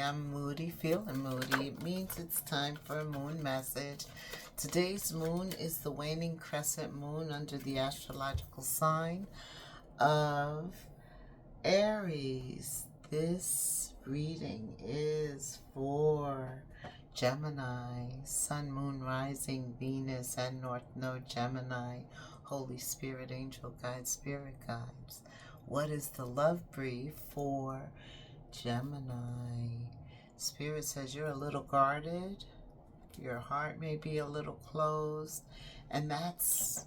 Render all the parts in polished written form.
am Moody, feeling moody. It means it's time for a moon message. Today's moon is the waning crescent moon under the astrological sign of Aries. This reading is for Gemini, Sun, Moon, Rising, Venus, and North Node Gemini, Holy Spirit, Angel Guides, Spirit Guides. What is the love brief for Gemini? Spirit says you're a little guarded. Your heart may be a little closed. And that's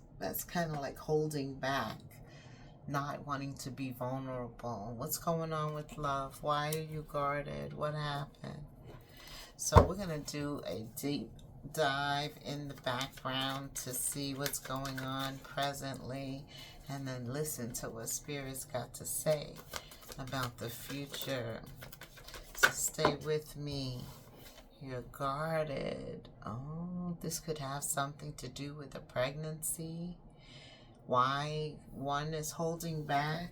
kind of like holding back, not wanting to be vulnerable. What's going on with love? Why are you guarded? What happened? So we're going to do a deep dive in the background to see what's going on presently, and then listen to what Spirit's got to say about the future. So stay with me. You're guarded. Oh, this could have something to do with a pregnancy. Why one is holding back.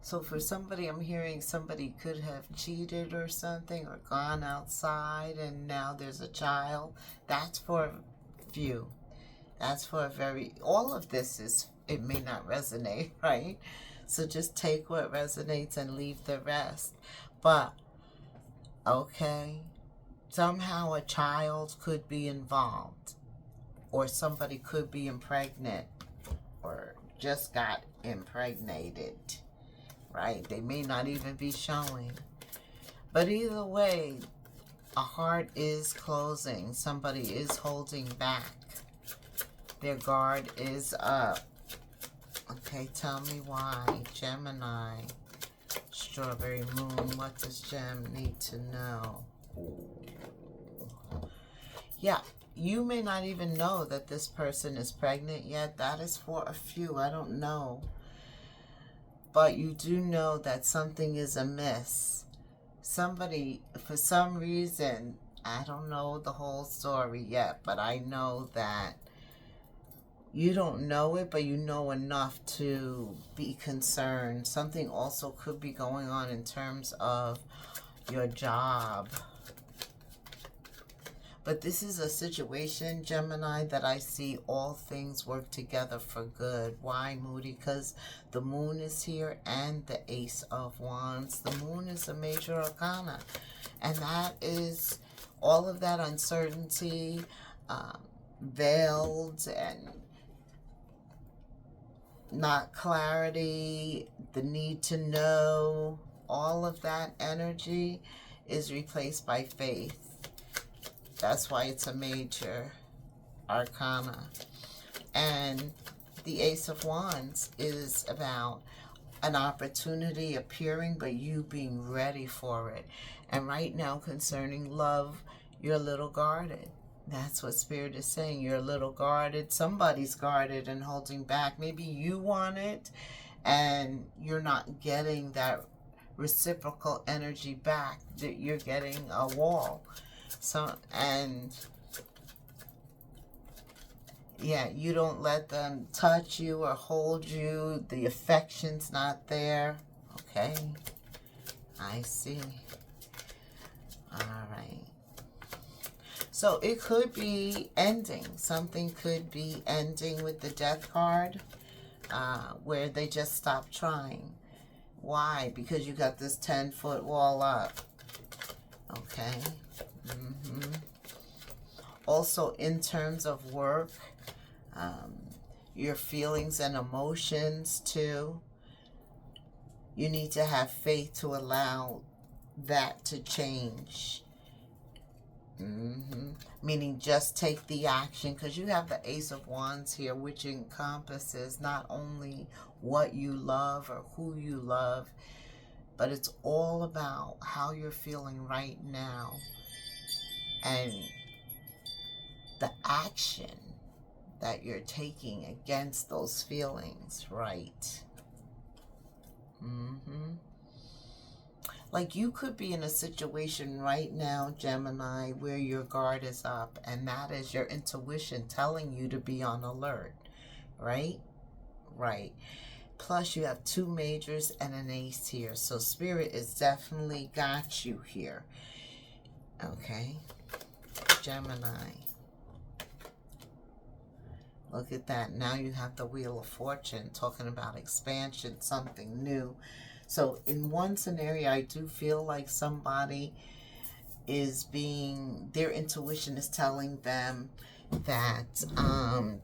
So for somebody, I'm hearing somebody could have cheated or something, or gone outside and now there's a child. That's for a few. That's for a very, all of this is, it may not resonate, right? So just take what resonates and leave the rest. But, okay, somehow a child could be involved, or somebody could be impregnant, or just got impregnated, right? They may not even be showing. But either way, a heart is closing. Somebody is holding back. Their guard is up. Okay, tell me why. Gemini, strawberry moon, what does Gem need to know? Ooh. Yeah, you may not even know that this person is pregnant yet. That is for a few, I don't know. But you do know that something is amiss. Somebody, for some reason, I don't know the whole story yet, but I know that you don't know it, but you know enough to be concerned. Something also could be going on in terms of your job. But this is a situation, Gemini, that I see all things work together for good. Why, Moody? Because the moon is here and the Ace of Wands. The moon is a major arcana. And that is all of that uncertainty, veiled and not clarity, the need to know, all of that energy is replaced by faith. That's why it's a major arcana. And the Ace of Wands is about an opportunity appearing, but you being ready for it. And right now, concerning love, you're a little guarded. That's what Spirit is saying. You're a little guarded. Somebody's guarded and holding back. Maybe you want it and you're not getting that reciprocal energy back. That you're getting a wall. So, and yeah, you don't let them touch you or hold you. The affection's not there. Okay, I see. All right. So it could be ending. Something could be ending with the Death card, where they just stop trying. Why? Because you got this 10-foot wall up. Okay. Also, in terms of work, your feelings and emotions too, you need to have faith to allow that to change. Meaning just take the action, because you have the Ace of Wands here, which encompasses not only what you love or who you love, but it's all about how you're feeling right now and the action that you're taking against those feelings, right? Like you could be in a situation right now, Gemini, where your guard is up, and that is your intuition telling you to be on alert, right? Right. Plus you have 2 majors and an ace here. So Spirit is definitely got you here. Okay. Gemini. Look at that. Now you have the Wheel of Fortune talking about expansion, something new. So in one scenario, I do feel like somebody is being, their intuition is telling them that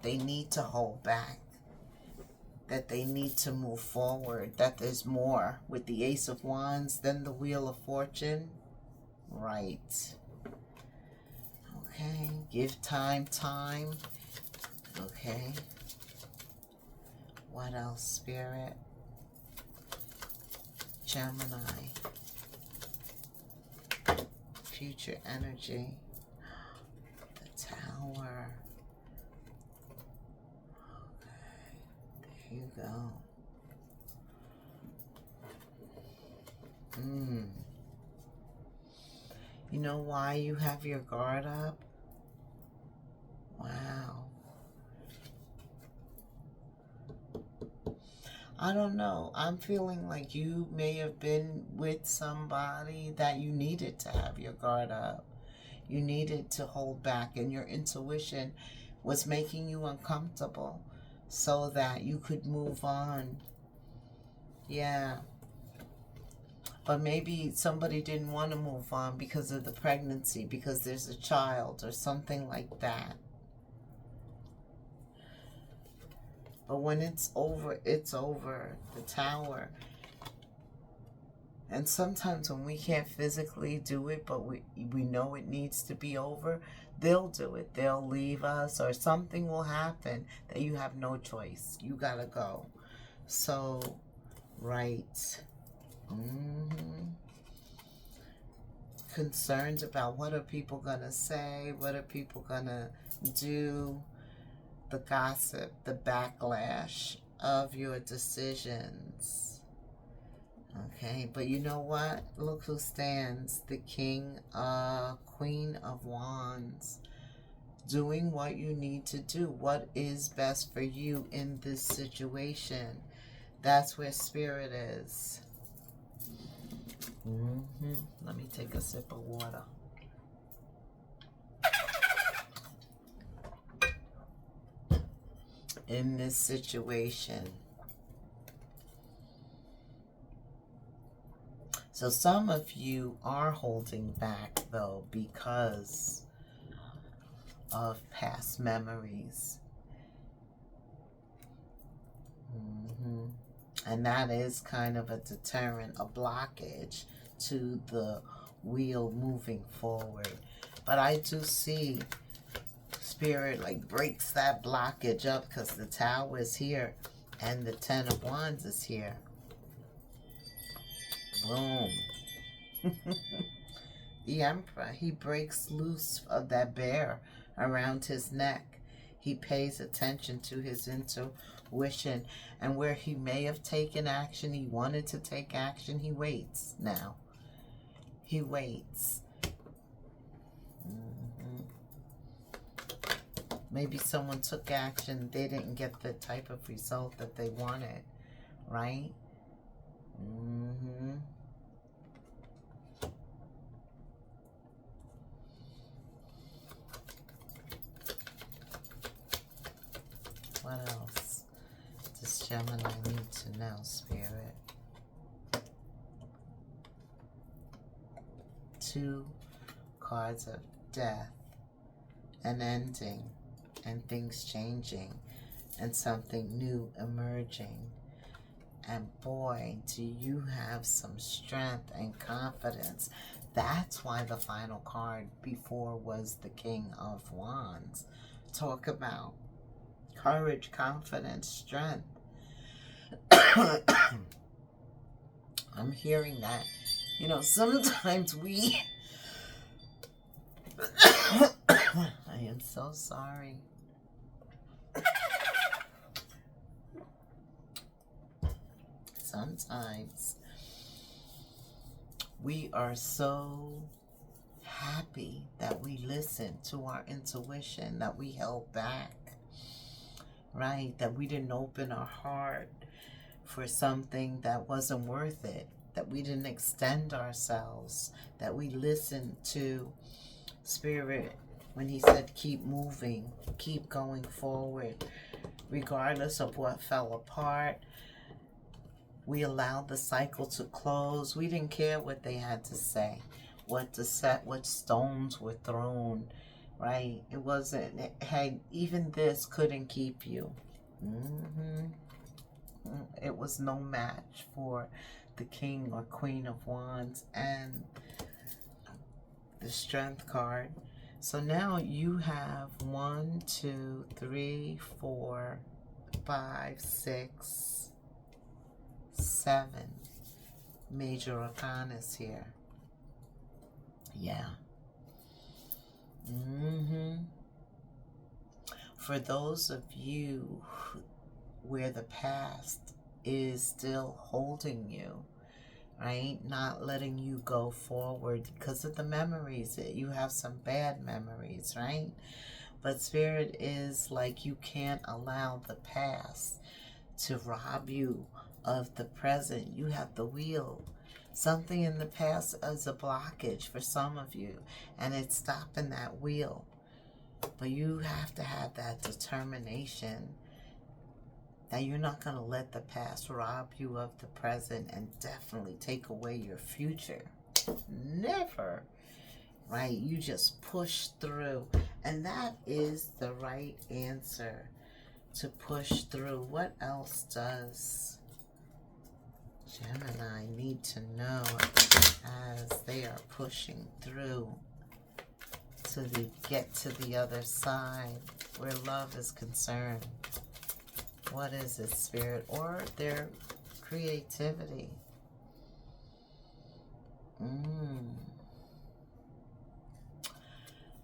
they need to hold back, that they need to move forward, that there's more with the Ace of Wands than the Wheel of Fortune. Right. Okay. Give time. Okay. What else, Spirit? Gemini. Future energy. The Tower. Okay. There you go. You know why you have your guard up? Wow. I don't know. I'm feeling like you may have been with somebody that you needed to have your guard up. You needed to hold back, and your intuition was making you uncomfortable so that you could move on. Yeah. But maybe somebody didn't want to move on because of the pregnancy, because there's a child or something like that. But when it's over, it's over. The Tower. And sometimes when we can't physically do it, but we know it needs to be over, they'll do it. They'll leave us, or something will happen that you have no choice. You gotta go. So, right. Concerns about what are people gonna say, what are people gonna do, the gossip, the backlash of your decisions. Okay, but you know what? Look who stands, the Queen of Wands, doing what you need to do, what is best for you in this situation. That's where Spirit is. Let me take a sip of water. In this situation. So some of you are holding back, though, because of past memories. And that is kind of a deterrent, a blockage to the wheel moving forward. But I do see Spirit like breaks that blockage up, because the Tower is here and the 10 of Wands is here. Boom. The Emperor, he breaks loose of that bear around his neck. He pays attention to his intuition, and where he may have taken action, he wanted to take action, he waits now. He waits. Maybe someone took action, they didn't get the type of result that they wanted, right? What else does Gemini need to know, Spirit? 2 cards of death, an ending, and things changing, and something new emerging. And boy, do you have some strength and confidence. That's why the final card before was the King of Wands. Talk about courage, confidence, strength. I'm hearing that. You know, sometimes we... I am so sorry. Sometimes we are so happy that we listened to our intuition, that we held back, right? That we didn't open our heart, for something that wasn't worth it, that we didn't extend ourselves, that we listened to Spirit when he said keep moving, keep going forward, regardless of what fell apart. We allowed the cycle to close. We didn't care what they had to say, what stones were thrown, right? It wasn't, even this couldn't keep you. It was no match for the King or Queen of Wands and the Strength card. So now you have 1, 2, 3, 4, 5, 6, 7 major arcanas here. Yeah. For those of you where the past is still holding you, right? Not letting you go forward because of the memories. You have some bad memories, right? But Spirit is like you can't allow the past to rob you of the present. You have the wheel. Something in the past is a blockage for some of you, and it's stopping that wheel. But you have to have that determination that you're not going to let the past rob you of the present and definitely take away your future. Never. Right? You just push through. And that is the right answer, to push through. What else does Gemini need to know as they are pushing through to get to the other side where love is concerned? What is it, Spirit? Or their creativity?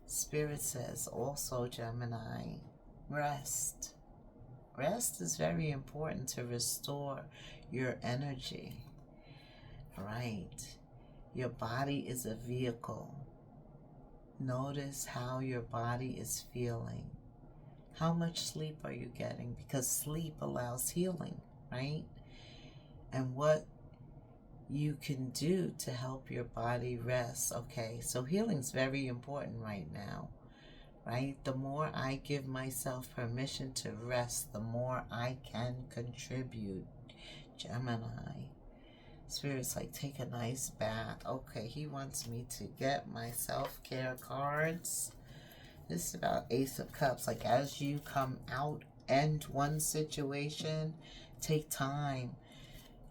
Spirit says also, Gemini, rest. Rest is very important to restore your energy, right? Your body is a vehicle. Notice how your body is feeling. How much sleep are you getting? Because sleep allows healing, right? And what you can do to help your body rest. Okay, so healing's very important right now, right? The more I give myself permission to rest, the more I can contribute. Gemini. Spirit's like, take a nice bath. Okay, he wants me to get my self-care cards. This is about Ace of Cups. Like, as you come out, end one situation, take time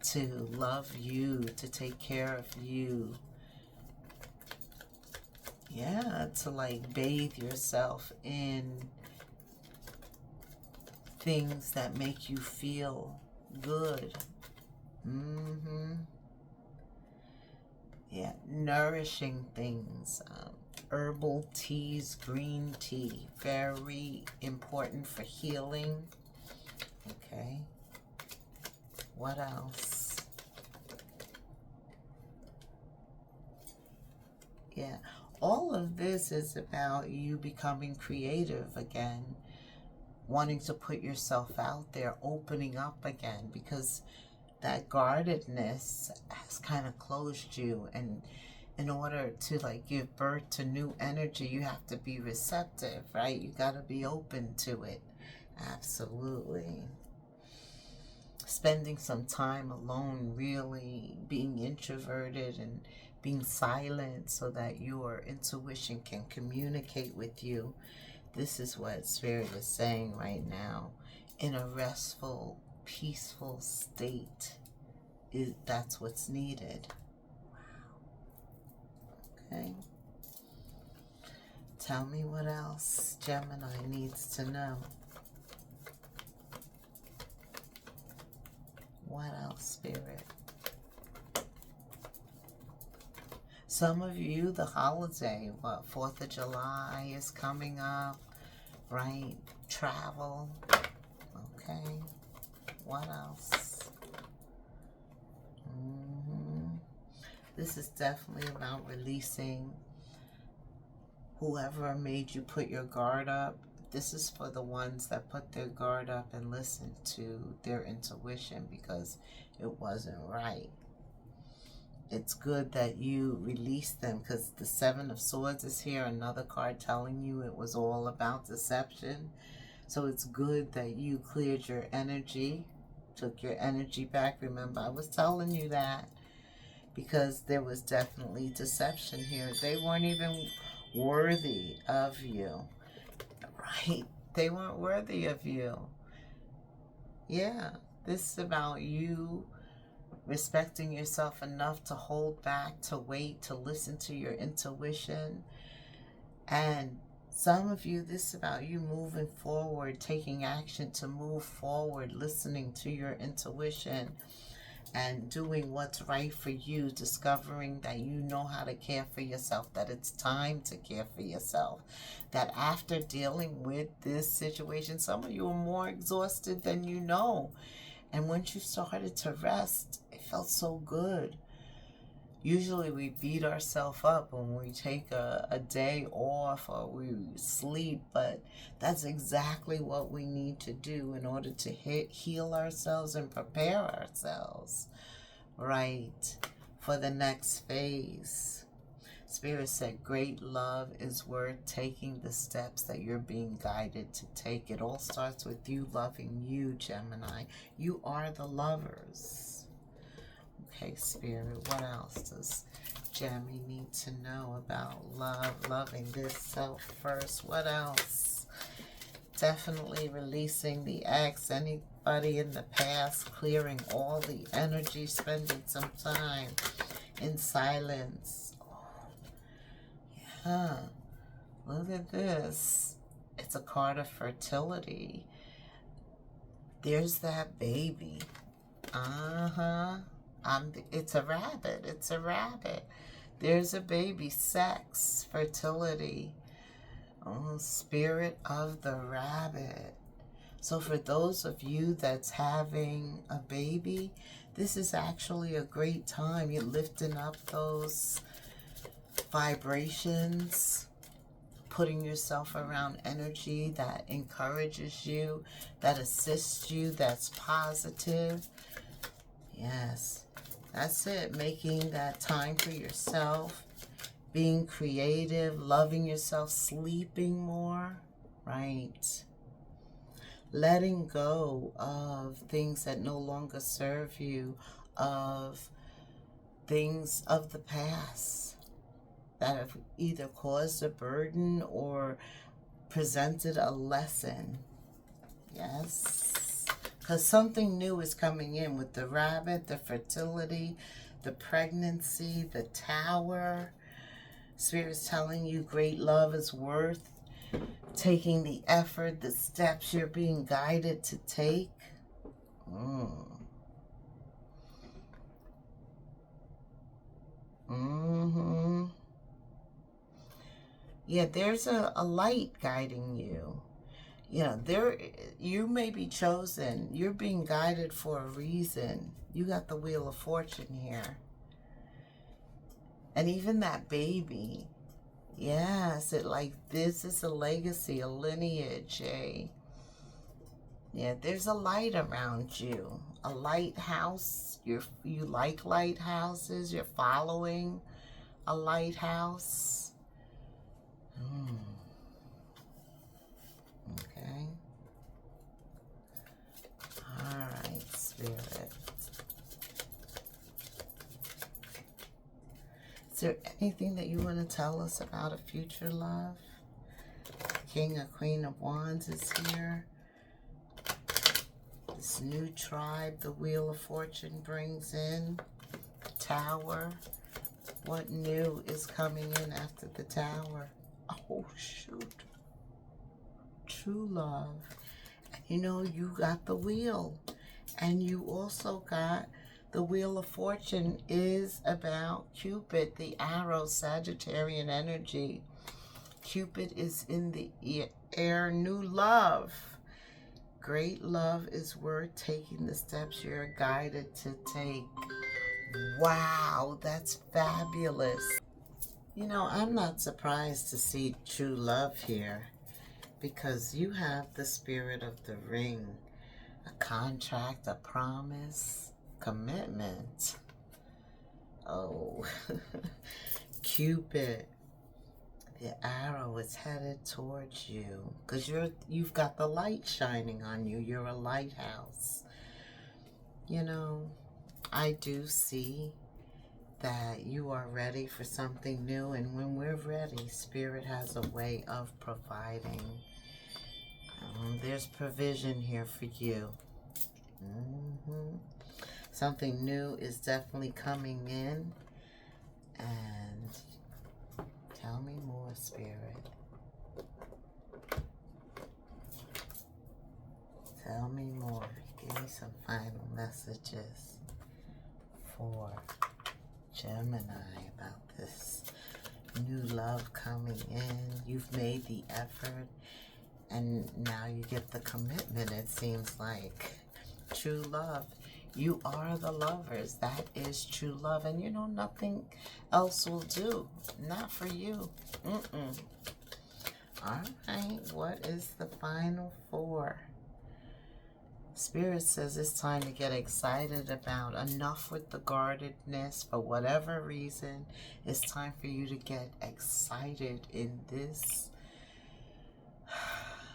to love you, to take care of you. Yeah, to like bathe yourself in things that make you feel good. Yeah, nourishing things. Herbal teas, green tea, very important for healing. Okay. What else? Yeah, all of this is about you becoming creative again, wanting to put yourself out there, opening up again, because that guardedness has kind of closed you, and in order to like give birth to new energy, you have to be receptive, right? You got to be open to it. Absolutely. Spending some time alone, really being introverted and being silent so that your intuition can communicate with you. This is what Spirit is saying right now. In a restful, peaceful state, that's what's needed. Okay. Tell me what else Gemini needs to know. What else, Spirit? Some of you, the holiday, 4th of July is coming up, right? Travel. Okay. What else? This is definitely about releasing whoever made you put your guard up. This is for the ones that put their guard up and listen to their intuition because it wasn't right. It's good that you release them because the Seven of Swords is here, another card telling you it was all about deception. So it's good that you cleared your energy, took your energy back. Remember, I was telling you that because there was definitely deception here. They weren't even worthy of you, right? They weren't worthy of you. Yeah, this is about you respecting yourself enough to hold back, to wait, to listen to your intuition. And some of you, this is about you moving forward, taking action to move forward, listening to your intuition and doing what's right for you, discovering that you know how to care for yourself, that it's time to care for yourself, that after dealing with this situation, some of you are more exhausted than you know. And once you started to rest, it felt so good. Usually we beat ourselves up when we take a day off or we sleep, but that's exactly what we need to do in order to heal ourselves and prepare ourselves, right, for the next phase. Spirit said, great love is worth taking the steps that you're being guided to take. It all starts with you loving you, Gemini. You are the lovers. Okay, Spirit, what else does Gemini need to know about love, loving this self first? What else? Definitely releasing the ex, anybody in the past, clearing all the energy, spending some time in silence. Yeah, look at this. It's a card of fertility. There's that baby. It's a rabbit. It's a rabbit. There's a baby. Sex, fertility. Oh, spirit of the rabbit. So for those of you that's having a baby, this is actually a great time. You're lifting up those vibrations, putting yourself around energy that encourages you, that assists you, that's positive. Yes, that's it. Making that time for yourself, being creative, loving yourself, sleeping more, right? Letting go of things that no longer serve you, of things of the past that have either caused a burden or presented a lesson. Yes, because something new is coming in with the rabbit, the fertility, the pregnancy, the tower. Spirit's telling you great love is worth taking the effort, the steps you're being guided to take. Yeah, there's a light guiding you. You know, you may be chosen. You're being guided for a reason. You got the Wheel of Fortune here. And even that baby, yes, this is a legacy, a lineage, yeah, there's a light around you. A lighthouse. You like lighthouses. You're following a lighthouse. Okay. All right, Spirit. Is there anything that you want to tell us about a future love? King or Queen of Wands is here. This new tribe the Wheel of Fortune brings in. Tower. What new is coming in after the Tower? Oh, shoot. True love. And you know, you got the wheel. And you also got the Wheel of Fortune is about Cupid, the arrow, Sagittarian energy. Cupid is in the air. New love. Great love is worth taking the steps you're guided to take. Wow, that's fabulous. You know, I'm not surprised to see true love here. because you have the spirit of the ring, a contract, a promise, commitment. Oh, Cupid, the arrow is headed towards you because you've got the light shining on you. You're a lighthouse. You know, I do see that you are ready for something new, and when we're ready, Spirit has a way of providing. There's provision here for you. Something new is definitely coming in, and tell me more, Spirit. Tell me more. Give me some final messages for Gemini about this new love coming in. You've made the effort, and now you get the commitment, it seems like. True love. You are the lovers. That is true love. And you know, nothing else will do. Not for you. All right. What is the final four? Spirit says it's time to get excited about enough with the guardedness. For whatever reason, it's time for you to get excited in this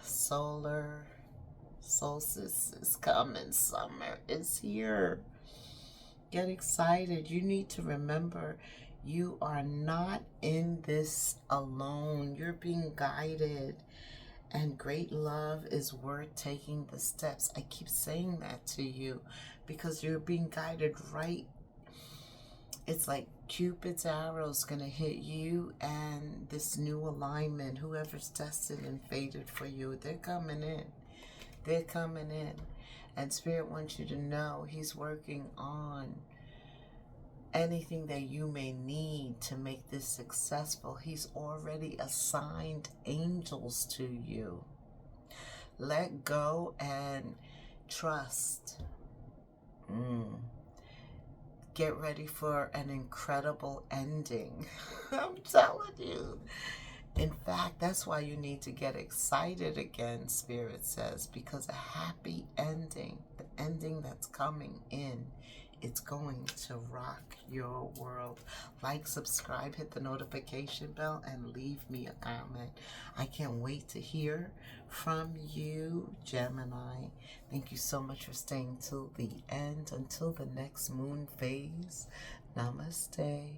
solar solstice is coming. Summer is here. Get excited. You need to remember you are not in this alone. You're being guided. And great love is worth taking the steps. I keep saying that to you because you're being guided right. It's like Cupid's arrow is going to hit you and this new alignment. Whoever's destined and fated for you, they're coming in. They're coming in. And Spirit wants you to know He's working on anything that you may need to make this successful. He's already assigned angels to you. Let go and trust. Get ready for an incredible ending. I'm telling you. In fact, that's why you need to get excited again, Spirit says, because a happy ending, the ending that's coming in, it's going to rock your world. Like, subscribe, hit the notification bell, and leave me a comment. I can't wait to hear from you, Gemini. Thank you so much for staying till the end. Until the next moon phase, namaste.